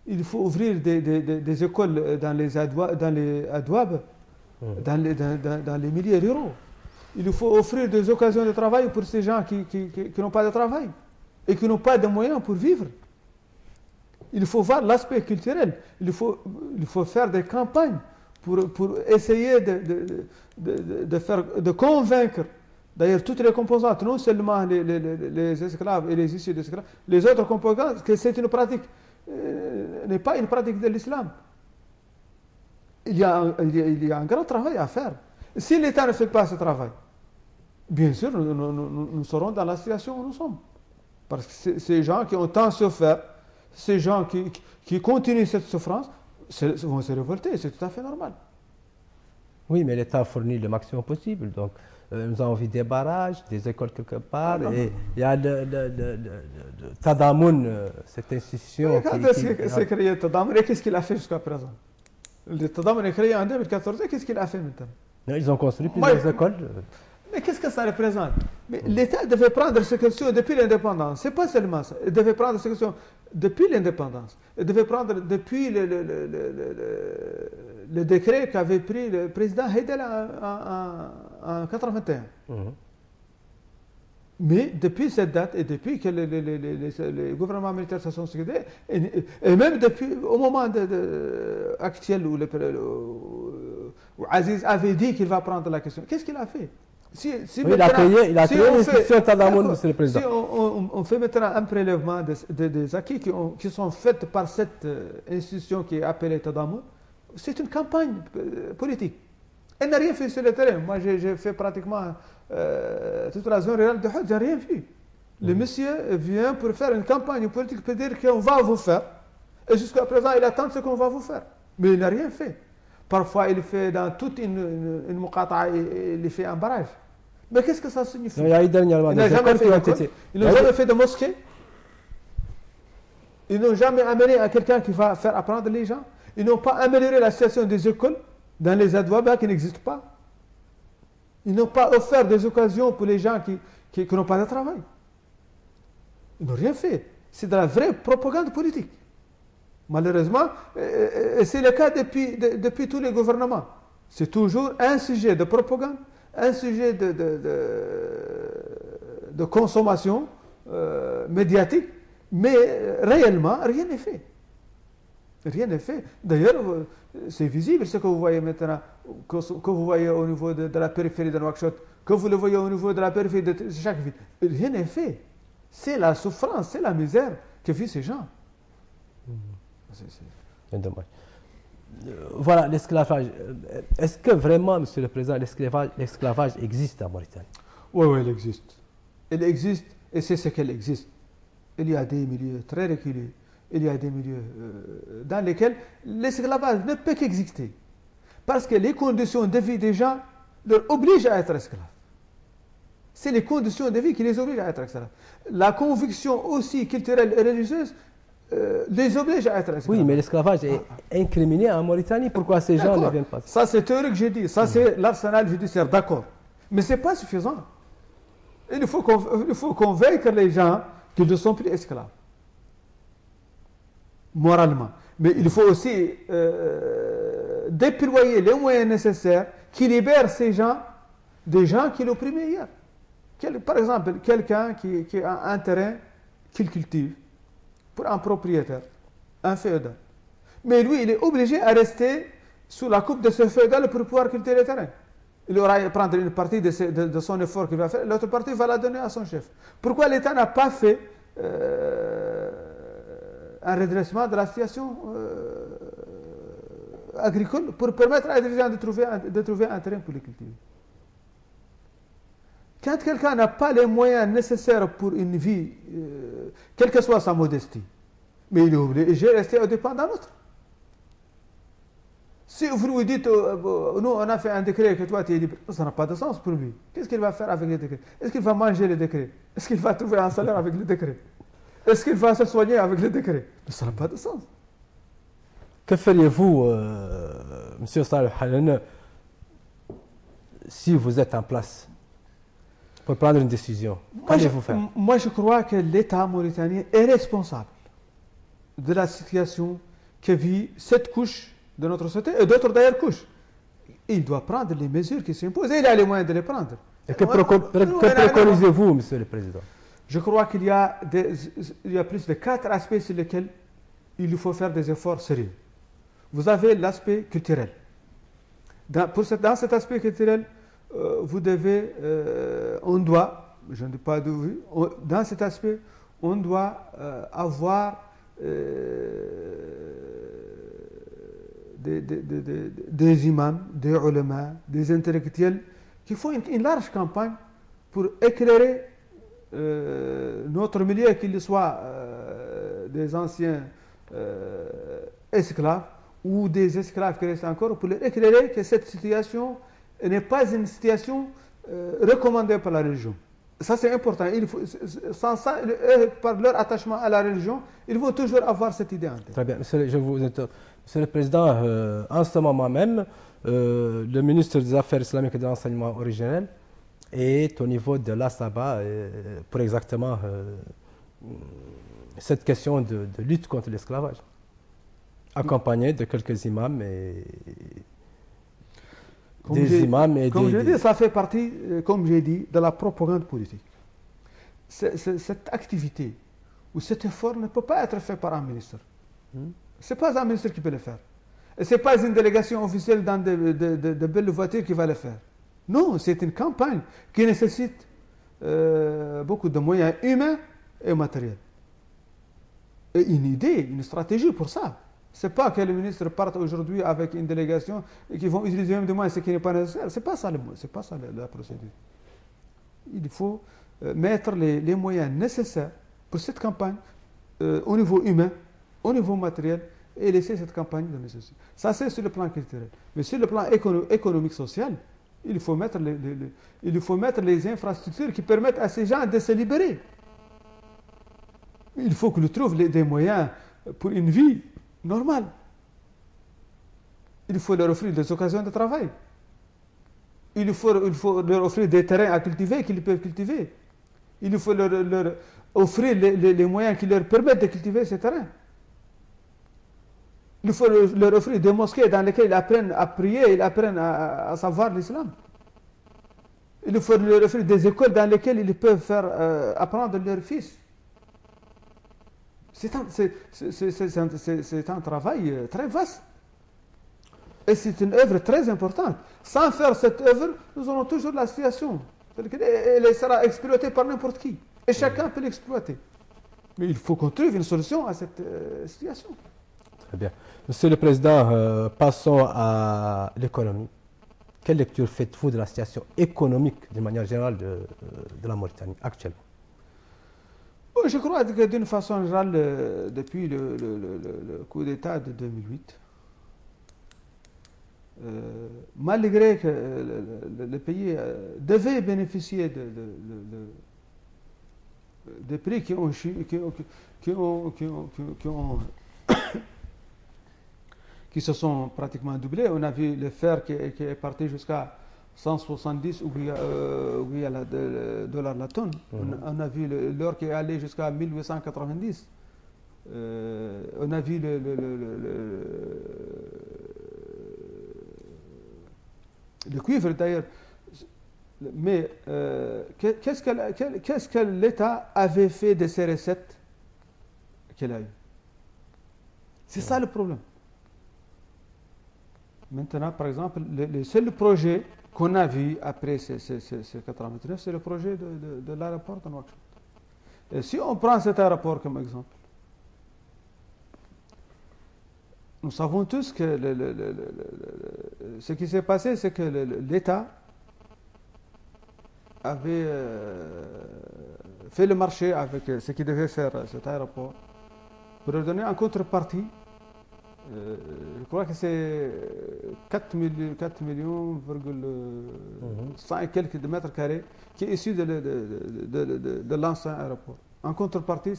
Il faut ouvrir des écoles dans les adouabs, dans les milieux ruraux. Il faut offrir des occasions de travail pour ces gens qui n'ont pas de travail et qui n'ont pas de moyens pour vivre. Il faut voir l'aspect culturel. Il faut faire des campagnes pour essayer de convaincre, d'ailleurs, toutes les composantes, non seulement les esclaves et les issus d'esclaves, les autres composantes, que c'est une pratique, n'est pas une pratique de l'islam. Il y a un grand travail à faire. Si l'État ne fait pas ce travail, bien sûr, nous serons dans la situation où nous sommes. Parce que ces gens qui ont tant souffert, ces gens qui continuent cette souffrance, vont se révolter, c'est tout à fait normal. Oui, mais l'État fournit le maximum possible. Donc, nous avons vu des barrages, des écoles quelque part, et il y a le Tadamoun, cette institution. Quand c'est créé Tadamoun, et qu'est-ce qu'il a fait jusqu'à présent? Le Tadamoun est créé en 2014, et qu'est-ce qu'il a fait maintenant? Ils ont construit plusieurs écoles. Mais qu'est-ce que ça représente? Mais l'État devait prendre ces questions depuis l'indépendance. C'est pas seulement ça. Il devait prendre ces questions depuis l'indépendance. Il devait prendre depuis le décret qu'avait pris le président Haïdel en 1981. Mais depuis cette date et depuis que les gouvernements militaires se sont succédés, et même depuis au moment actuel où Aziz avait dit qu'il va prendre la question, qu'est-ce qu'il a fait? Oui, il a créé l'institution Tadammoun, Monsieur le Président. Si on fait maintenant un prélèvement des acquis qui sont faits par cette institution qui est appelée Tadammoun, c'est une campagne politique. Elle n'a rien fait sur le terrain. Moi, j'ai fait pratiquement toute la zone rurale de Hout, je n'ai rien vu. Le monsieur vient pour faire une campagne politique, pour dire qu'on va vous faire. Et jusqu'à présent, il attend ce qu'on va vous faire. Mais il n'a rien fait. Parfois, il fait dans toute une muqata'a, il fait un barrage. Mais qu'est-ce que ça signifie? Il y a eu dernièrement des écoles qui ont été... Ils n'ont jamais fait de mosquée. Ils n'ont jamais amené à quelqu'un qui va faire apprendre les gens. Ils n'ont pas amélioré la situation des écoles dans les adouabas qui n'existent pas. Ils n'ont pas offert des occasions pour les gens qui n'ont pas de travail. Ils n'ont rien fait. C'est de la vraie propagande politique. Malheureusement, c'est le cas depuis tous les gouvernements. C'est toujours un sujet de propagande, un sujet de consommation médiatique, mais réellement, rien n'est fait. Rien n'est fait. D'ailleurs, c'est visible ce que vous voyez maintenant, que vous voyez au niveau de la périphérie de Nouakchott, que vous le voyez au niveau de la périphérie de chaque ville. Rien n'est fait. C'est la souffrance, c'est la misère que vivent ces gens. C'est dommage. Voilà, l'esclavage. Est-ce que vraiment, Monsieur le Président, l'esclavage existe en Mauritanie? Oui, oui, il existe. Il existe et c'est ce qu'elle existe. Il y a des milieux très reculés. Il y a des milieux dans lesquels l'esclavage ne peut qu'exister. Parce que les conditions de vie des gens leur obligent à être esclaves. C'est les conditions de vie qui les obligent à être esclaves. La conviction aussi culturelle et religieuse les oblige à être esclaves. Oui, mais l'esclavage est incriminé en Mauritanie. Pourquoi ces gens ne viennent pas? Ça, c'est théorique que j'ai dit. Ça, c'est l'arsenal judiciaire. D'accord. Mais ce n'est pas suffisant. Il faut convaincre les gens qu'ils ne sont plus esclaves. Moralement. Mais il faut aussi déployer les moyens nécessaires qui libèrent ces gens des gens qui l'opprimaient hier. Par exemple, quelqu'un qui a un terrain qu'il cultive pour un propriétaire, un féodal. Mais lui, il est obligé à rester sous la coupe de ce féodal pour pouvoir cultiver le terrain. Il aura à prendre une partie de son effort qu'il va faire, l'autre partie va la donner à son chef. Pourquoi l'État n'a pas fait un redressement de la situation agricole pour permettre à des gens de trouver un terrain pour les cultiver? Quand quelqu'un n'a pas les moyens nécessaires pour une vie, quelle que soit sa modestie, mais il est obligé de rester au dépend d'un autre. Si vous lui dites, nous on a fait un décret que toi tu es libre, ça n'a pas de sens pour lui. Qu'est-ce qu'il va faire avec le décret? Est-ce qu'il va manger le décret? Est-ce qu'il va trouver un salaire avec le décret? Est-ce qu'il va se soigner avec le décret? Ça n'a pas de sens. Que feriez-vous, M. Saleh Halane, si vous êtes en place pour prendre une décision? Qu'allez-vous faire? Moi, je crois que l'État mauritanien est responsable de la situation que vit cette couche de notre société et d'autres d'ailleurs couches. Il doit prendre les mesures qui s'imposent et il a les moyens de les prendre. Et que préconisez-vous, Monsieur le Président? Je crois qu'il y a plus de 4 aspects sur lesquels il faut faire des efforts sérieux. Vous avez l'aspect culturel. Dans cet aspect culturel, vous devez, on doit, je ne dis pas d'où, dans cet aspect, on doit avoir des imams, des ulama, des intellectuels qui font une large campagne pour éclairer notre milieu, qu'il soit des anciens esclaves ou des esclaves qui restent encore, pour leur éclairer que cette situation n'est pas une situation recommandée par la religion. Ça, c'est important. Sans ça, par leur attachement à la religion, ils vont toujours avoir cette idée en tête. Très bien. Monsieur le Président, en ce moment même, le ministre des Affaires islamiques et de l'enseignement originel est au niveau de l'Asaba pour exactement cette question de lutte contre l'esclavage, accompagné de quelques imams et Comme j'ai dit, ça fait partie, comme j'ai dit, de la propagande politique. cette activité ou cet effort ne peut pas être fait par un ministre. Ce n'est pas un ministre qui peut le faire. Et ce n'est pas une délégation officielle dans de belles voitures qui va le faire. Non, c'est une campagne qui nécessite beaucoup de moyens humains et matériels. Et une idée, une stratégie pour ça. Ce n'est pas que les ministres partent aujourd'hui avec une délégation et qu'ils vont utiliser même des moyens, ce qui n'est pas nécessaire. Ce n'est pas ça, la procédure. Il faut mettre les moyens nécessaires pour cette campagne au niveau humain, au niveau matériel, et laisser cette campagne de nécessité. Ça, c'est sur le plan culturel. Mais sur le plan économique, social, il faut mettre les infrastructures qui permettent à ces gens de se libérer. Il faut qu'ils trouvent des moyens pour une vie normale. Il faut leur offrir des occasions de travail. Il faut leur offrir des terrains à cultiver qu'ils peuvent cultiver. Il faut leur offrir les moyens qui leur permettent de cultiver ces terrains. Il faut leur offrir des mosquées dans lesquelles ils apprennent à prier, ils apprennent à savoir l'islam. Il faut leur offrir des écoles dans lesquelles ils peuvent faire apprendre leurs fils. C'est un travail très vaste. Et c'est une œuvre très importante. Sans faire cette œuvre, nous aurons toujours la situation. Elle sera exploitée par n'importe qui. Et chacun peut l'exploiter. Mais il faut qu'on trouve une solution à cette situation. Très bien. Monsieur le Président, passons à l'économie. Quelle lecture faites-vous de la situation économique, de manière générale, de la Mauritanie actuellement? Je crois que d'une façon générale, depuis le coup d'État de 2008, malgré que le pays devait bénéficier de prix qui se sont pratiquement doublés. On a vu le fer qui est parti jusqu'à 170 dollars la tonne. On a vu l'or qui est allé jusqu'à 1890. On a vu le cuivre d'ailleurs. Mais qu'est-ce que l'État avait fait de ces recettes qu'il a eues? C'est ça le problème. Maintenant, par exemple, le seul projet qu'on a vu après ces 89, c'est le projet de l'aéroport de Nouakchott. Et si on prend cet aéroport comme exemple, nous savons tous que ce qui s'est passé, c'est que l'État avait fait le marché avec ce qu'il devait faire cet aéroport pour leur donner en contrepartie. Je crois que c'est 4 millions, 100 et quelques de mètres carrés qui est issu de l'ancien aéroport. En contrepartie,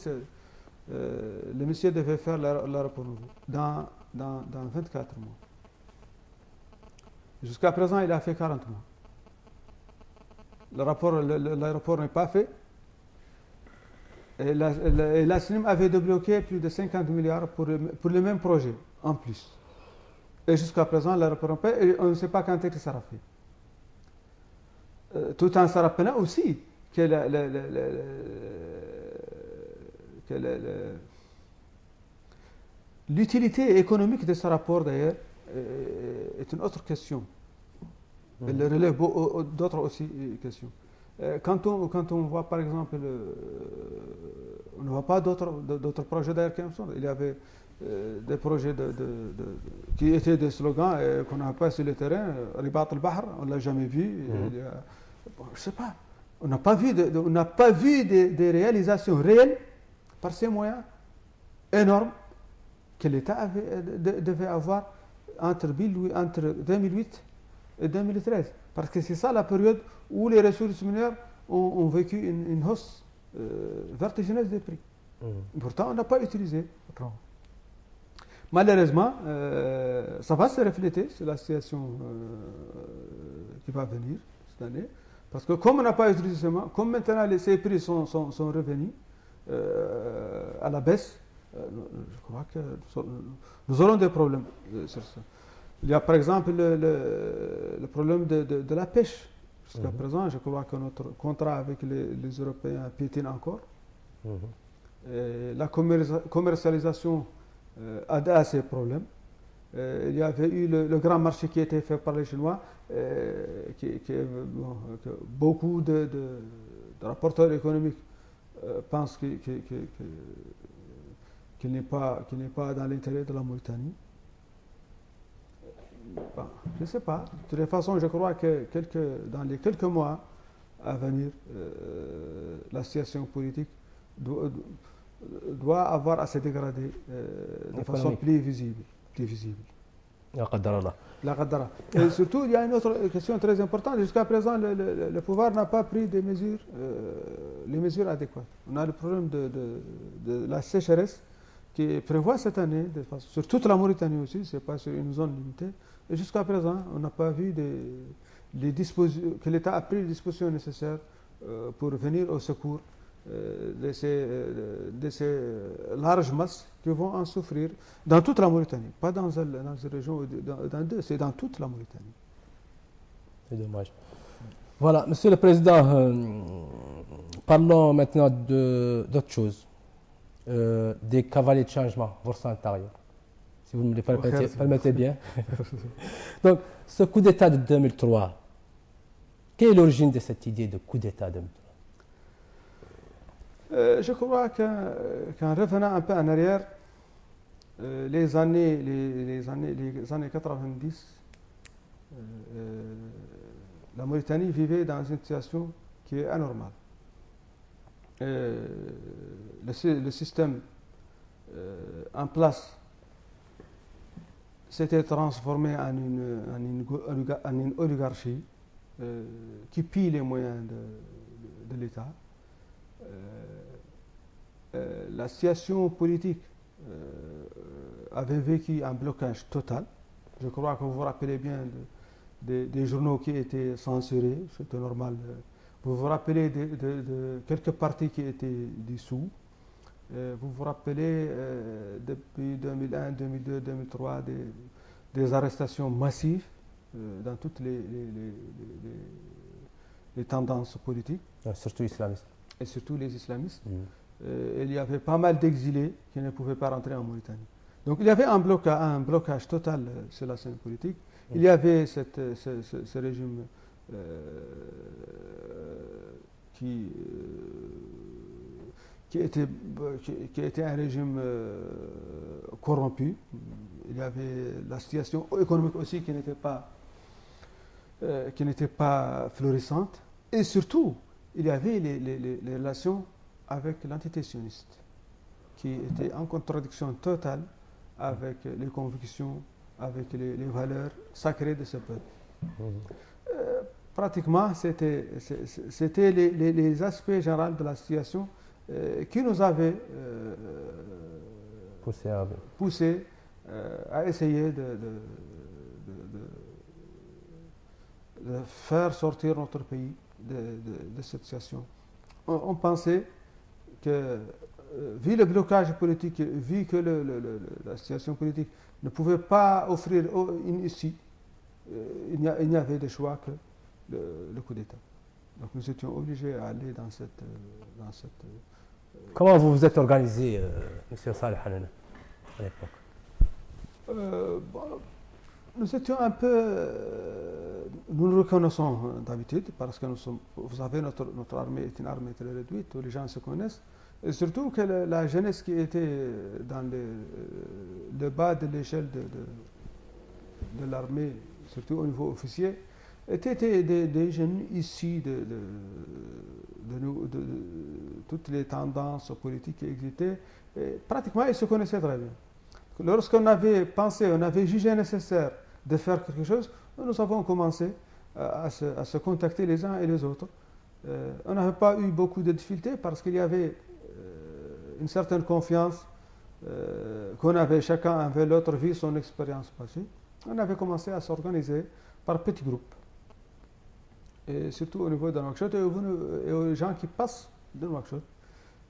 le monsieur devait faire l'aéroport nouveau dans 24 mois. Jusqu'à présent, il a fait 40 mois. L'aéroport n'est pas fait. Et la SNIM avait débloqué plus de 50 milliards pour le même projet, en plus. Et jusqu'à présent, l'aéroport n'est pas fait et on ne sait pas quand est-ce que ça sera fait. Tout en se rappelant aussi que l'utilité économique de ce rapport, d'ailleurs, est une autre question. Elle relève d'autres aussi questions. Quand on voit, par exemple, on ne voit pas d'autres projets d'ailleurs comme ça. Il y avait des projets qui étaient des slogans qu'on n'a pas sur le terrain. Ribat al-Bahr, on ne l'a jamais vu. Je ne sais pas. On n'a pas vu des réalisations réelles par ces moyens énormes que l'État devait avoir entre 2008 et 2013. Parce que c'est ça la période où les ressources minières ont vécu une hausse vertigineuse des prix. Pourtant, on n'a pas utilisé. Malheureusement, ça va se refléter sur la situation qui va venir cette année. Parce que comme on n'a pas utilisé seulement, comme maintenant ces prix sont revenus à la baisse, je crois que nous aurons des problèmes sur ça. Il y a par exemple le problème de la pêche. Jusqu'à présent, je crois que notre contrat avec les Européens piétine encore. La commercialisation a ses problèmes. Il y avait eu le grand marché qui a été fait par les Chinois, que beaucoup de rapporteurs économiques pensent qu'il n'est pas dans l'intérêt de la Mauritanie. Bon, je ne sais pas. De toute façon, je crois que dans les quelques mois à venir, la situation politique doit avoir à se dégrader de façon plus visible. La qaddara. La qaddara. Et surtout, il y a une autre question très importante. Jusqu'à présent, le pouvoir n'a pas pris les mesures adéquates. On a le problème de la sécheresse qui prévoit cette année, sur toute la Mauritanie aussi, ce n'est pas sur une zone limitée. Et jusqu'à présent, on n'a pas vu que l'État a pris les dispositions nécessaires pour venir au secours de ces larges masses qui vont en souffrir dans toute la Mauritanie, pas dans une région, dans deux, c'est dans toute la Mauritanie. C'est dommage. Voilà, Monsieur le Président, parlons maintenant d'autre chose, des cavaliers de changement, Vorsan intérieur, si vous me le permettez bien. Donc, ce coup d'État de 2003, quelle est l'origine de cette idée de coup d'État de 2003? Je crois qu'en revenant un peu en arrière, les années 90, la Mauritanie vivait dans une situation qui est anormale. Le système en place s'était transformé en une oligarchie qui pille les moyens de l'État. La situation politique avait vécu un blocage total. Je crois que vous vous rappelez bien des journaux qui étaient censurés, c'était normal. Vous vous rappelez de quelques partis qui étaient dissous. Vous vous rappelez depuis 2001, 2002, 2003 des arrestations massives dans toutes les tendances politiques. Surtout islamistes. Et surtout les islamistes. Il y avait pas mal d'exilés qui ne pouvaient pas rentrer en Mauritanie. Donc il y avait un blocage total sur la scène politique. Il y avait ce régime qui était un régime corrompu. Il y avait la situation économique aussi qui n'était pas florissante. Et surtout, il y avait les relations avec l'entité sioniste, qui était en contradiction totale avec les convictions, avec les valeurs sacrées de ce peuple. Pratiquement, c'était les aspects généraux de la situation qui nous avaient poussé à essayer de faire sortir notre pays de cette situation. On pensait que, vu le blocage politique, vu que la situation politique ne pouvait pas offrir une issue, il n'y avait de choix que le coup d'État. Donc nous étions obligés à aller dans cette Comment vous vous êtes organisé, M. Saleh Hanana, à l'époque? Nous étions un peu... nous nous reconnaissons d'habitude, parce que vous savez, notre armée est une armée très réduite, tous les gens se connaissent. Et surtout que la jeunesse qui était dans le bas de l'échelle de l'armée, surtout au niveau officier, étaient des jeunes issus de toutes les tendances politiques qui existaient. Et pratiquement, ils se connaissaient très bien. Lorsqu'on avait pensé, on avait jugé nécessaire de faire quelque chose, nous avons commencé à se contacter les uns et les autres. On n'avait pas eu beaucoup de difficultés parce qu'il y avait une certaine confiance qu'on avait, chacun avait l'autre vu son expérience passée. On avait commencé à s'organiser par petits groupes. Et surtout au niveau de Nouakchott et aux gens qui passent de Nouakchott.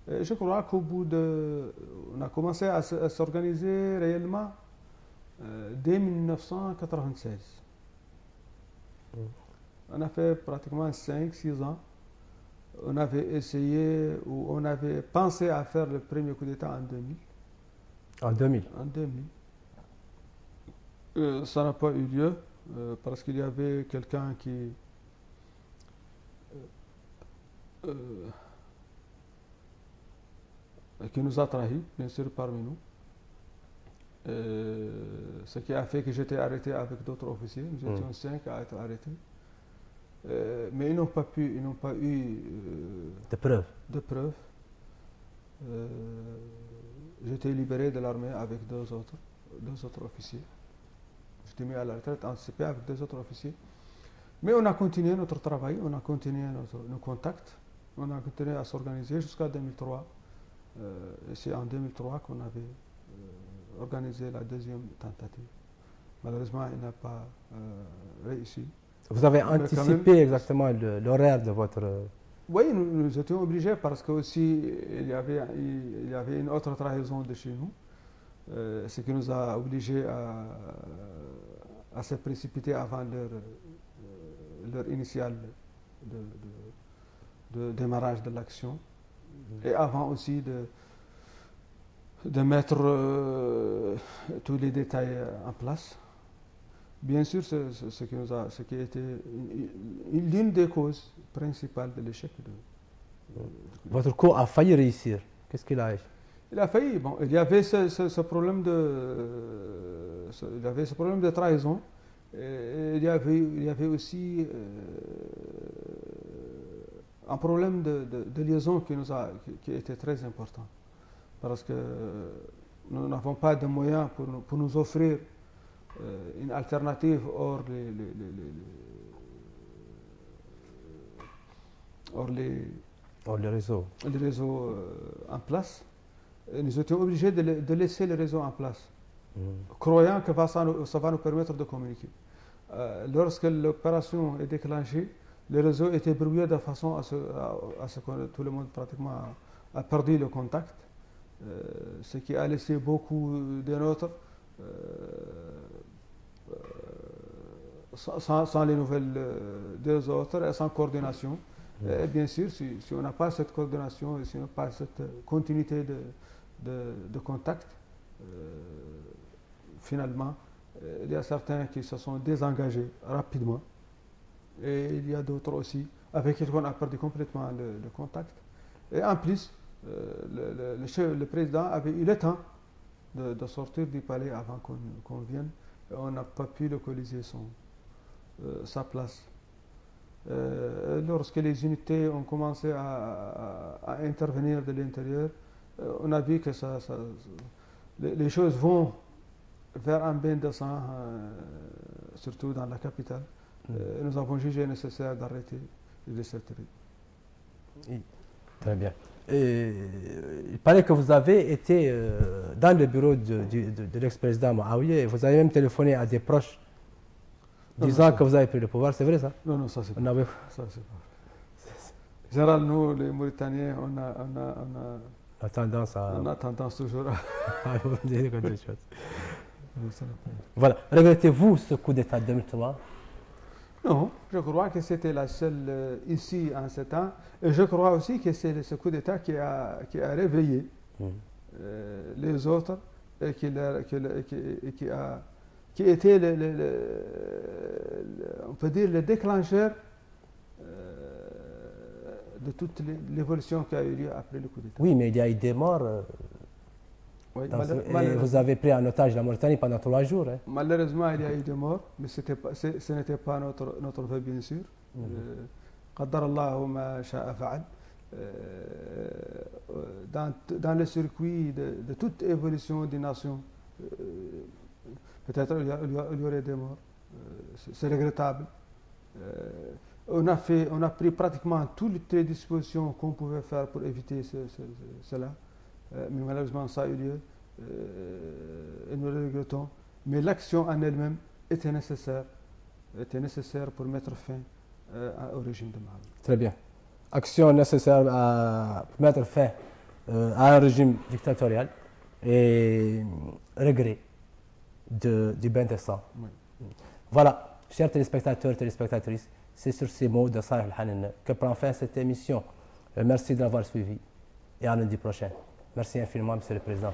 Je crois qu'au bout on a commencé à s'organiser réellement dès 1996. On a fait pratiquement 5-6 ans. On avait essayé, ou on avait pensé à faire le premier coup d'État en 2000. En 2000. En 2000. Ça n'a pas eu lieu parce qu'il y avait quelqu'un qui nous a trahis, bien sûr, parmi nous. Ce qui a fait que j'étais arrêté avec d'autres officiers. Nous étions 5 à être arrêtés. Mais ils n'ont pas eu De preuves. de preuves. J'ai été libéré de l'armée avec deux autres officiers. J'étais mis à la retraite anticipée avec deux autres officiers. Mais on a continué notre travail, on a continué nos contacts, on a continué à s'organiser jusqu'à 2003. Et c'est en 2003 qu'on avait organisé la deuxième tentative. Malheureusement, il n'a pas réussi. Vous avez Mais quand anticipé même, exactement l'horaire de votre... Oui, nous étions obligés parce que aussi il y avait une autre trahison de chez nous, ce qui nous a obligés à se précipiter avant leur initiale de démarrage de l'action et avant aussi de mettre tous les détails en place. Bien sûr, ce qui a été l'une des causes principales de l'échec. Votre coup a failli réussir. Qu'est-ce qu'il a eu? Il a failli. Bon, il y avait ce problème de trahison. Et il y avait aussi un problème de liaison qui était très important. Parce que nous n'avons pas de moyens pour nous offrir une alternative hors le réseau. Les réseaux en place. Et nous étions obligés de laisser les réseaux en place, croyant que ça va nous permettre de communiquer. Lorsque l'opération est déclenchée, le réseau était brouillé de façon à ce que tout le monde pratiquement a perdu le contact, ce qui a laissé beaucoup de nôtres sans les nouvelles des autres et sans coordination. Et bien sûr, si on n'a pas cette coordination et si on n'a pas cette continuité de contact, finalement, il y a certains qui se sont désengagés rapidement et il y a d'autres aussi avec qui on a perdu complètement le contact. Et en plus, le président avait eu le temps de sortir du palais avant qu'on vienne. Et on n'a pas pu localiser sa place. Lorsque les unités ont commencé à intervenir de l'intérieur, on a vu que les choses vont vers un bain de sang, surtout dans la capitale. Nous avons jugé nécessaire d'arrêter les déserteries. Très bien. Il paraît que vous avez été dans le bureau de l'ex-président Moawiya et vous avez même téléphoné à des proches disant que vous avez pris le pouvoir. C'est vrai ça? Non, ça c'est pas vrai. En général, nous, les Mauritaniens, on a tendance toujours à vous dire quelque chose. Voilà. Regrettez-vous ce coup d'État de 2003? Non, je crois que c'était la seule ici en ce temps. Et je crois aussi que c'est ce coup d'État qui a réveillé les autres et qui était, on peut dire, le déclencheur de toute l'évolution qui a eu lieu après le coup d'État. Oui, mais il y a eu des morts. Oui, et vous avez pris en otage la Mauritanie pendant 3 jours. Hein. Malheureusement, il y a eu des morts, mais ce n'était pas notre vœu, bien sûr. قدر الله ما شاء فعل. Dans le circuit de toute évolution des nations, peut-être il y aurait des morts. C'est regrettable. On a pris pratiquement toutes les dispositions qu'on pouvait faire pour éviter cela. Mais malheureusement, ça a eu lieu. Et nous le regrettons. Mais l'action en elle-même était nécessaire pour mettre fin au régime de Mohamed. Très bien. Action nécessaire pour mettre fin à un régime dictatorial et regret du bain de sang. Oui. Voilà, chers téléspectateurs, téléspectatrices, C'est sur ces mots de Salih Al-Hanine que prend fin cette émission. Merci de l'avoir suivi et à lundi prochain. Merci infiniment, Monsieur le Président.